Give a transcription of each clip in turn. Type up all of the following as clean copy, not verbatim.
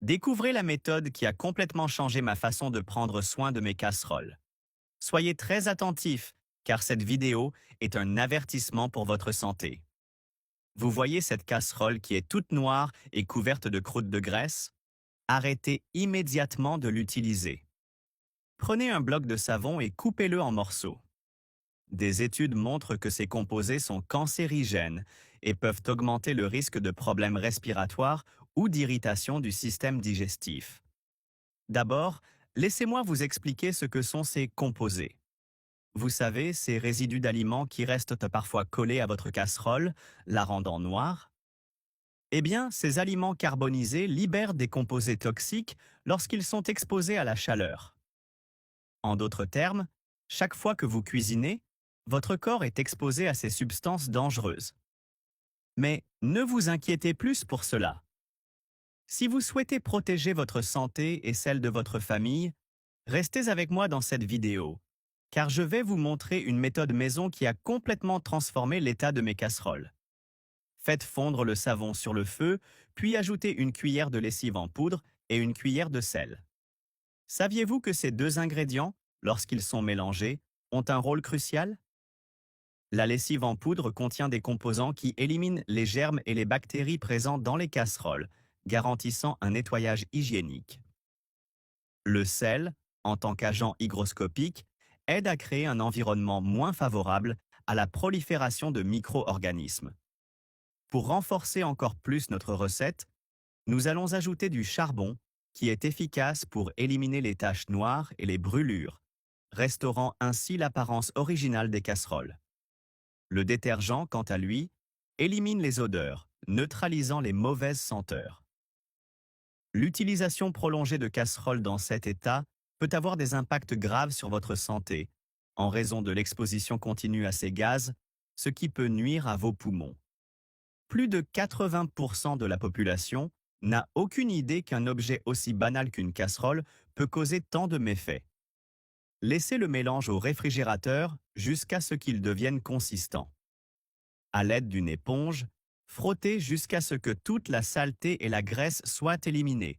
Découvrez la méthode qui a complètement changé ma façon de prendre soin de mes casseroles. Soyez très attentifs, car cette vidéo est un avertissement pour votre santé. Vous voyez cette casserole qui est toute noire et couverte de croûtes de graisse? Arrêtez immédiatement de l'utiliser. Prenez un bloc de savon et coupez-le en morceaux. Des études montrent que ces composés sont cancérigènes et peuvent augmenter le risque de problèmes respiratoires ou d'irritation du système digestif. D'abord, laissez-moi vous expliquer ce que sont ces composés. Vous savez, ces résidus d'aliments qui restent parfois collés à votre casserole, la rendant noire? Eh bien, ces aliments carbonisés libèrent des composés toxiques lorsqu'ils sont exposés à la chaleur. En d'autres termes, chaque fois que vous cuisinez, votre corps est exposé à ces substances dangereuses. Mais ne vous inquiétez plus pour cela. Si vous souhaitez protéger votre santé et celle de votre famille, restez avec moi dans cette vidéo, car je vais vous montrer une méthode maison qui a complètement transformé l'état de mes casseroles. Faites fondre le savon sur le feu, puis ajoutez une cuillère de lessive en poudre et une cuillère de sel. Saviez-vous que ces deux ingrédients, lorsqu'ils sont mélangés, ont un rôle crucial? La lessive en poudre contient des composants qui éliminent les germes et les bactéries présents dans les casseroles, garantissant un nettoyage hygiénique. Le sel, en tant qu'agent hygroscopique, aide à créer un environnement moins favorable à la prolifération de micro-organismes. Pour renforcer encore plus notre recette, nous allons ajouter du charbon, qui est efficace pour éliminer les taches noires et les brûlures, restaurant ainsi l'apparence originale des casseroles. Le détergent, quant à lui, élimine les odeurs, neutralisant les mauvaises senteurs. L'utilisation prolongée de casseroles dans cet état peut avoir des impacts graves sur votre santé, en raison de l'exposition continue à ces gaz, ce qui peut nuire à vos poumons. Plus de 80% de la population n'a aucune idée qu'un objet aussi banal qu'une casserole peut causer tant de méfaits. Laissez le mélange au réfrigérateur jusqu'à ce qu'il devienne consistant. À l'aide d'une éponge, frottez jusqu'à ce que toute la saleté et la graisse soient éliminées.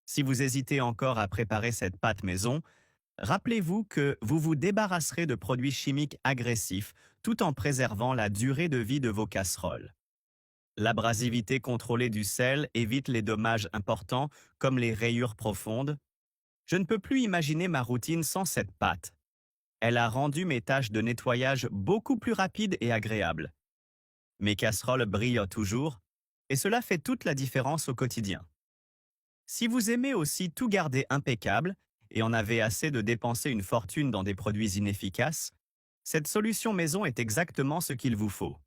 Si vous hésitez encore à préparer cette pâte maison, rappelez-vous que vous vous débarrasserez de produits chimiques agressifs tout en préservant la durée de vie de vos casseroles. L'abrasivité contrôlée du sel évite les dommages importants comme les rayures profondes. Je ne peux plus imaginer ma routine sans cette pâte. Elle a rendu mes tâches de nettoyage beaucoup plus rapides et agréables. Mes casseroles brillent toujours, et cela fait toute la différence au quotidien. Si vous aimez aussi tout garder impeccable et en avez assez de dépenser une fortune dans des produits inefficaces, cette solution maison est exactement ce qu'il vous faut.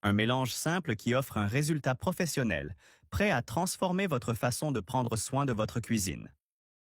Un mélange simple qui offre un résultat professionnel, prêt à transformer votre façon de prendre soin de votre cuisine.